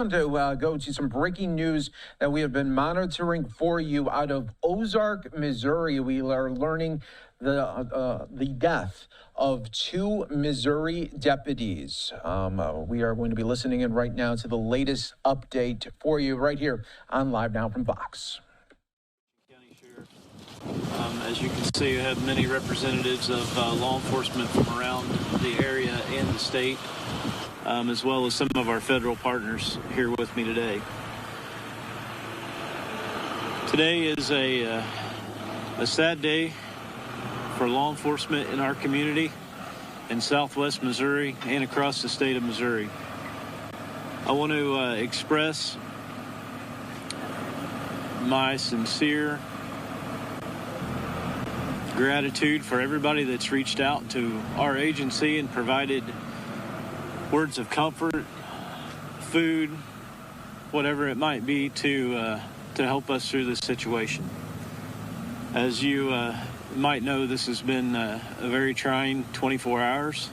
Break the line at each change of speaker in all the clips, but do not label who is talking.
To go to some breaking news that we have been monitoring for you out of Ozark, Missouri. We are learning the death of two Missouri deputies. We are going to be listening in right now to the latest update for you right here on Live Now from Fox.
County Sheriff. As you can see, we have many representatives of law enforcement from around the area and the state. As well as some of our federal partners here with me today. Today is a sad day for law enforcement in our community in southwest Missouri and across the state of Missouri. I want to express my sincere gratitude for everybody that's reached out to our agency and provided words of comfort, food, whatever it might be to help us through this situation. As you might know, this has been a very trying 24 hours,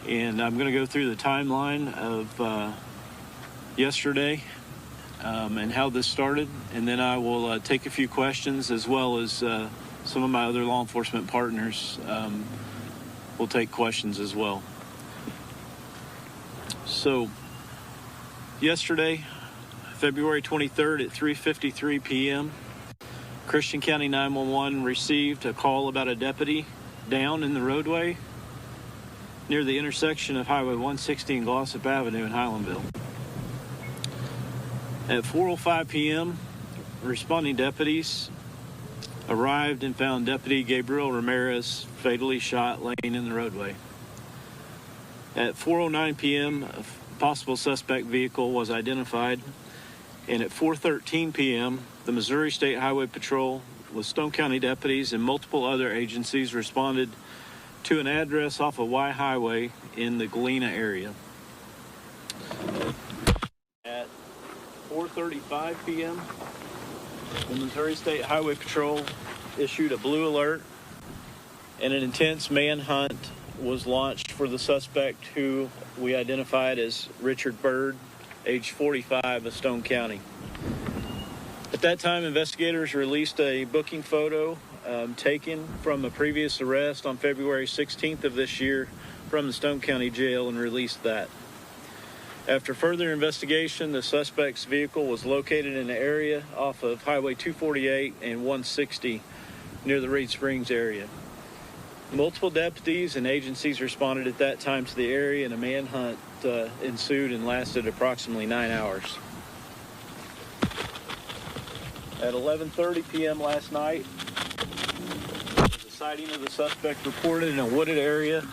and I'm going to go through the timeline of yesterday and how this started, and then I will take a few questions, as well as some of my other law enforcement partners will take questions as well. So, yesterday, February 23rd at 3:53 p.m., Christian County 911 received a call about a deputy down in the roadway near the intersection of Highway 160 and Glossop Avenue in Highlandville. At 4:05 p.m., responding deputies arrived and found Deputy Gabriel Ramirez fatally shot laying in the roadway. At 4:09 p.m., a possible suspect vehicle was identified, and at 4:13 p.m., the Missouri State Highway Patrol with Stone County deputies and multiple other agencies responded to an address off of Y Highway in the Galena area. At 4:35 p.m., the Missouri State Highway Patrol issued a blue alert, and an intense manhunt was launched for the suspect, who we identified as Richard Bird, age 45, of Stone County. At that time, investigators released a booking photo taken from a previous arrest on February 16th of this year from the Stone County Jail and released that. After further investigation, the suspect's vehicle was located in an area off of Highway 248 and 160 near the Reed Springs area. Multiple deputies and agencies responded at that time to the area, and a manhunt ensued and lasted approximately 9 hours. At 11:30 p.m. last night, the sighting of the suspect reported in a wooded area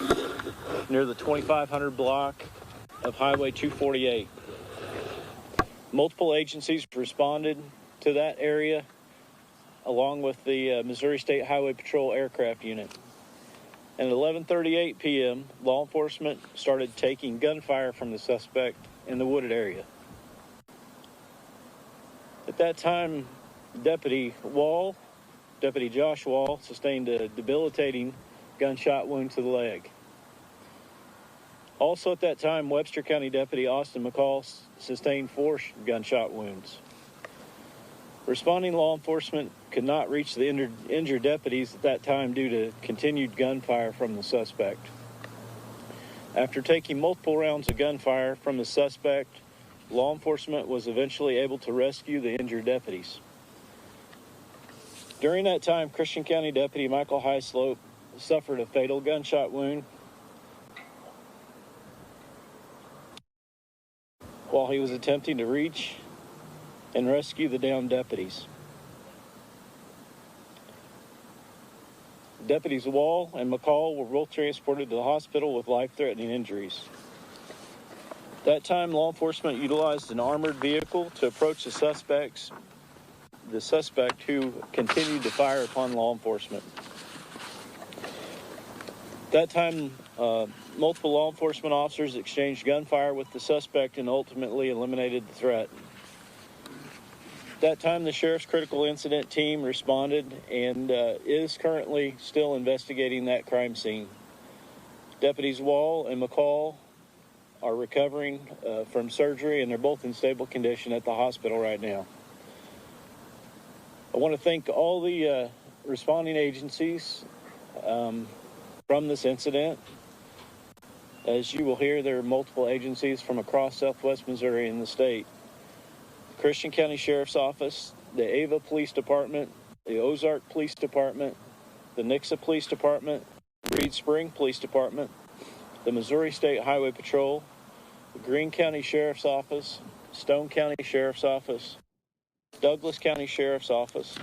near the 2500 block of Highway 248. Multiple agencies responded to that area, along with the Missouri State Highway Patrol aircraft unit. And at 11:38 p.m., law enforcement started taking gunfire from the suspect in the wooded area. At that time, Deputy Josh Wall, sustained a debilitating gunshot wound to the leg. Also at that time, Webster County Deputy Austin McCall sustained 4 gunshot wounds. Responding law enforcement could not reach the injured deputies at that time due to continued gunfire from the suspect. After taking multiple rounds of gunfire from the suspect, law enforcement was eventually able to rescue the injured deputies. During that time, Christian County Deputy Michael Hislope suffered a fatal gunshot wound while he was attempting to reach and rescue the downed deputies. Deputies Wall and McCall were both transported to the hospital with life-threatening injuries. At that time, law enforcement utilized an armored vehicle to approach the suspect who continued to fire upon law enforcement. At that time, multiple law enforcement officers exchanged gunfire with the suspect and ultimately eliminated the threat. At that time, the Sheriff's Critical Incident Team responded and is currently still investigating that crime scene. Deputies Wall and McCall are recovering from surgery, and they're both in stable condition at the hospital right now. I want to thank all the responding agencies from this incident. As you will hear, there are multiple agencies from across southwest Missouri and the state. Christian County Sheriff's Office, the Ava Police Department, the Ozark Police Department, the Nixa Police Department, Reed Spring Police Department, the Missouri State Highway Patrol, the Greene County Sheriff's Office, Stone County Sheriff's Office, Douglas County Sheriff's Office,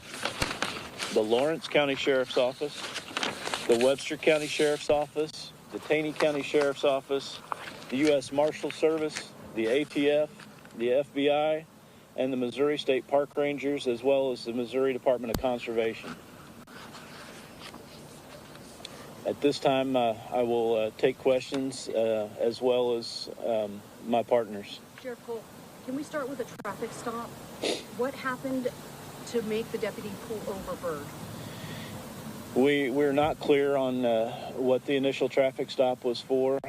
the Lawrence County Sheriff's Office, the Webster County Sheriff's Office, the Taney County Sheriff's Office, the U.S. Marshal Service, the ATF, the FBI, and the Missouri State Park Rangers, as well as the Missouri Department of Conservation. At this time, I will take questions as well as my partners.
Sheriff Cole, can we start with a traffic stop? What happened to make the deputy pull over Bird?
We're not clear on what the initial traffic stop was for.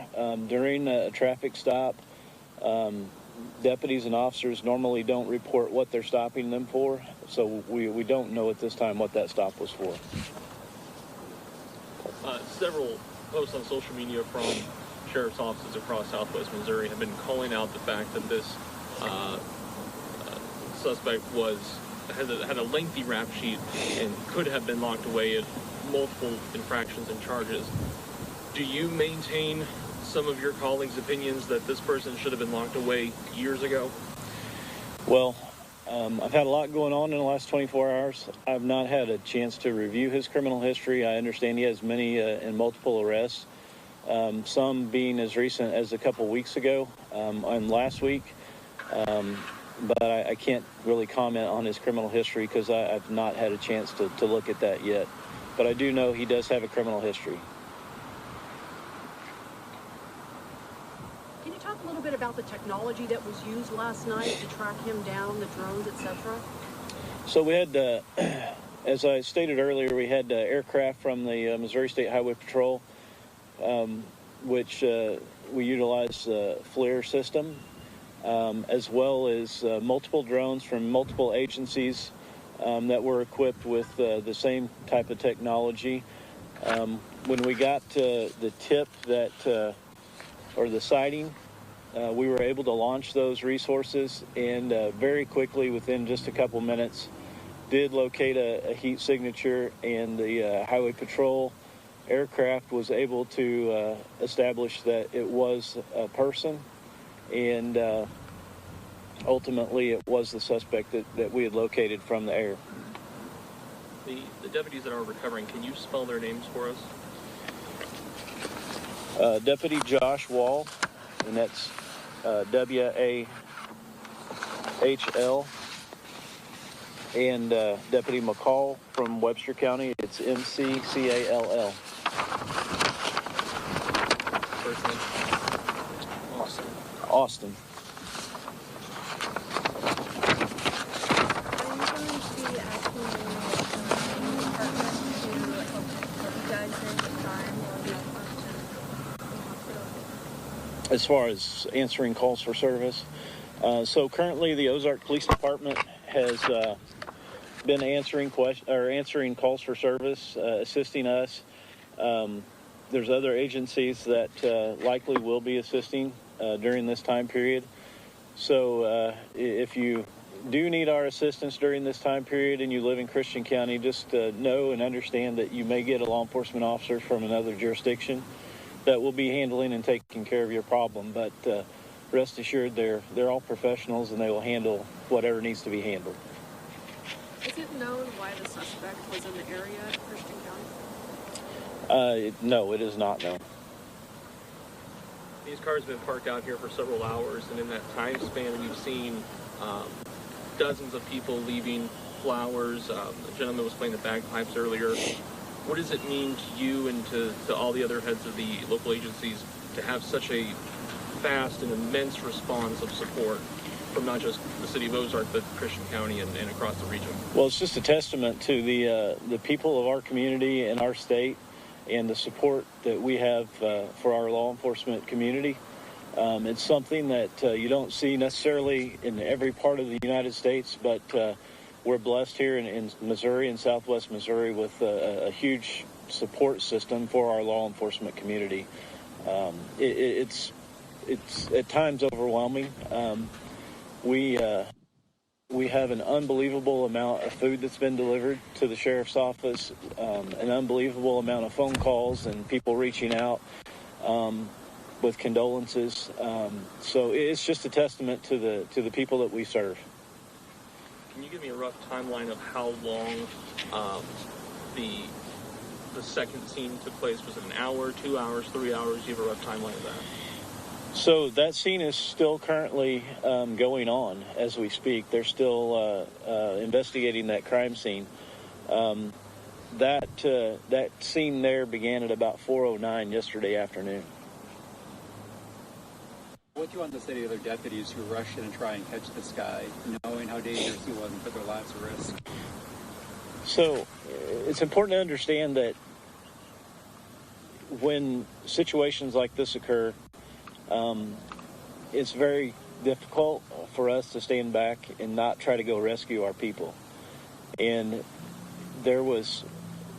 During a traffic stop, deputies and officers normally don't report what they're stopping them for, so we don't know at this time what that stop was for.
Several posts on social media from sheriff's offices across southwest Missouri have been calling out the fact that this suspect had a lengthy rap sheet and could have been locked away at multiple infractions and charges. Do you maintain some of your colleagues' opinions that this person should have been locked away years ago?
Well, I've had a lot going on in the last 24 hours. I've not had a chance to review his criminal history. I understand he has many and multiple arrests, some being as recent as a couple weeks ago and last week. But I can't really comment on his criminal history because I've not had a chance to look at that yet. But I do know he does have a criminal history.
Can you talk a little bit about the technology that was used last night to track him down, the drones, etc.?
So we had, as I stated earlier, we had aircraft from the Missouri State Highway Patrol, which we utilized the FLIR system, as well as multiple drones from multiple agencies that were equipped with the same type of technology. When we got the tip that, or the sighting, we were able to launch those resources and very quickly, within just a couple minutes, did locate a heat signature, and the Highway Patrol aircraft was able to establish that it was a person, and ultimately it was the suspect that we had located from the air.
The deputies that are recovering, can you spell their names for us?
Deputy Josh Wall, and that's W-A-H-L, and Deputy McCall from Webster County, it's M-C-C-A-L-L.
First name?
Austin. As far as answering calls for service, so currently the Ozark Police Department has been answering calls for service, assisting us. There's other agencies that likely will be assisting during this time period. So if you do need our assistance during this time period and you live in Christian County, just know and understand that you may get a law enforcement officer from another jurisdiction that will be handling and taking care of your problem. But rest assured, they're all professionals and they will handle whatever needs to be handled.
Is it known why the suspect was in the area at Christian County?
No, it is not known.
These cars have been parked out here for several hours, and in that time span, we've seen dozens of people leaving flowers. The gentleman was playing the bagpipes earlier. What does it mean to you and to all the other heads of the local agencies to have such a fast and immense response of support from not just the city of Ozark, but Christian County and across the region? Well,
it's just a testament to the people of our community and our state and the support that we have for our law enforcement community. It's something that you don't see necessarily in every part of the United States, but we're blessed here in Missouri and Southwest Missouri with a huge support system for our law enforcement community. It's at times overwhelming. We have an unbelievable amount of food that's been delivered to the sheriff's office, an unbelievable amount of phone calls and people reaching out with condolences. So it's just a testament to the people that we serve.
Can you give me a rough timeline of how long the second scene took place? Was it an hour, 2 hours, 3 hours? Do you have a rough timeline of that?
So that scene is still currently going on as we speak. They're still investigating that crime scene. That scene there began at about 4:09 yesterday afternoon.
What do you want to say to the other deputies who rushed in and try and catch this guy, knowing how dangerous he was and put their lives at risk?
So it's important to understand that when situations like this occur, it's very difficult for us to stand back and not try to go rescue our people. And there was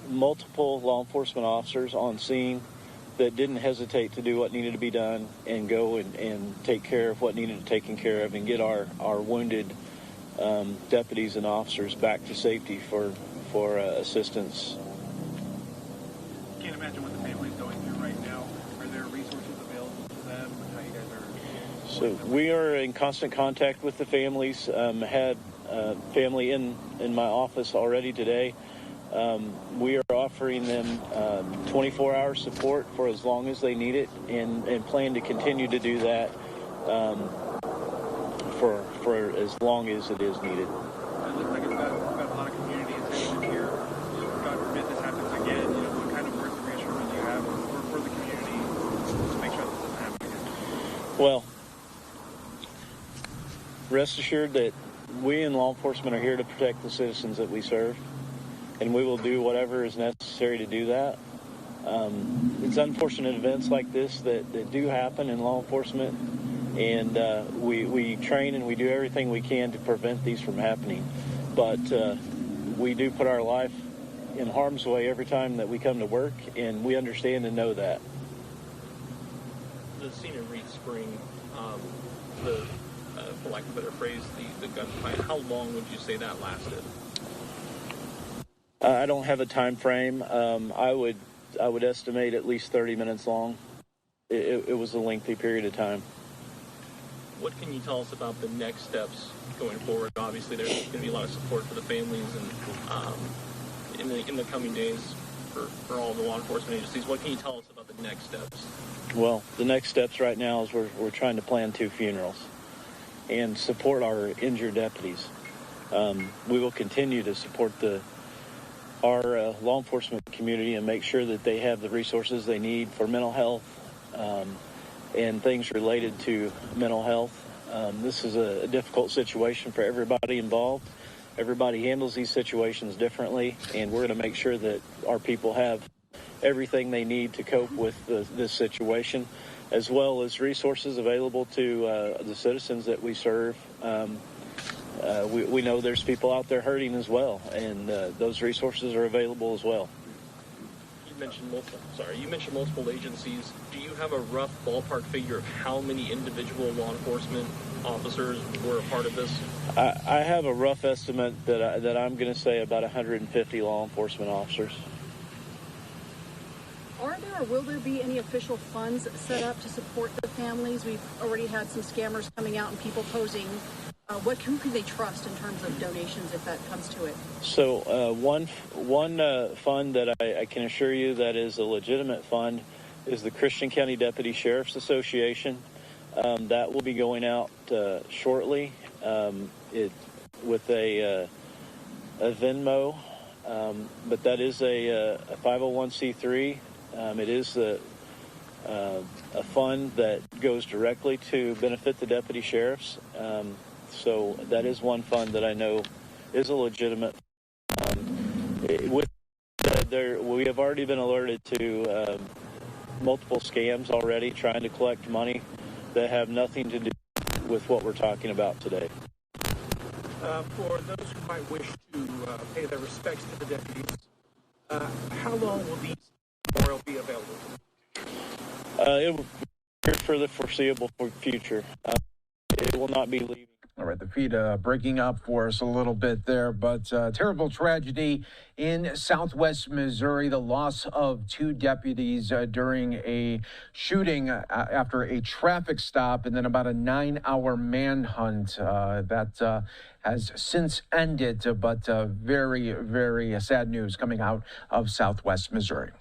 multiple law enforcement officers on scene that didn't hesitate to do what needed to be done and go and take care of what needed to be taken care of and get our wounded deputies and officers back to safety for assistance.
Can't imagine what the family's going through right now. Are there resources available to them? How you guys are?
So we are in constant contact with the families. Had family in my office already today. We are offering them 24-hour support for as long as they need it, and plan to continue to do that for as long as it is needed.
It looks like it's got a lot of community attention here. God forbid this happens again. What kind of words of reassurance do you have for the community to make sure this doesn't happen again?
Well, rest assured that we in law enforcement are here to protect the citizens that we serve, and we will do whatever is necessary to do that. It's unfortunate events like this that do happen in law enforcement, and we train and we do everything we can to prevent these from happening. But we do put our life in harm's way every time that we come to work, and we understand and know that.
The scene in Reed Spring, for lack of a better phrase, the gunfight, how long would you say that lasted?
I don't have a time frame. I would estimate at least 30 minutes long. It was a lengthy period of time.
What can you tell us about the next steps going forward? Obviously, there's going to be a lot of support for the families, and in the coming days for all the law enforcement agencies. What can you tell us about the next steps?
Well, the next steps right now is we're trying to plan 2 funerals and support our injured deputies. We will continue to support our law enforcement community and make sure that they have the resources they need for mental health and things related to mental health. This is a difficult situation for everybody involved. Everybody handles these situations differently, and we're going to make sure that our people have everything they need to cope with this situation, as well as resources available to the citizens that we serve. We know there's people out there hurting as well, and those resources are available as well.
You mentioned multiple agencies. Do you have a rough ballpark figure of how many individual law enforcement officers were a part of this?
I have a rough estimate that I'm going to say about 150 law enforcement officers.
Are there or will there be any official funds set up to support the families? We've already had some scammers coming out and people posing. Who can they trust in terms of donations if that comes to it?
So one fund that I can assure you that is a legitimate fund is the Christian County Deputy Sheriff's Association. That will be going out shortly with a Venmo, but that is a 501c3. It is a fund that goes directly to benefit the deputy sheriffs. So that is one fund that I know is a legitimate fund. We have already been alerted to multiple scams already trying to collect money. that have nothing to do with what we're talking about today.
For those who might wish to pay their respects to the deputies, how long will these memorial be available?
It will be for the foreseeable future. It will not be leaving.
All right, the feed breaking up for us a little bit there, but terrible tragedy in southwest Missouri. The loss of two deputies during a shooting after a traffic stop, and then about a 9-hour manhunt that has since ended. But very, very sad news coming out of southwest Missouri.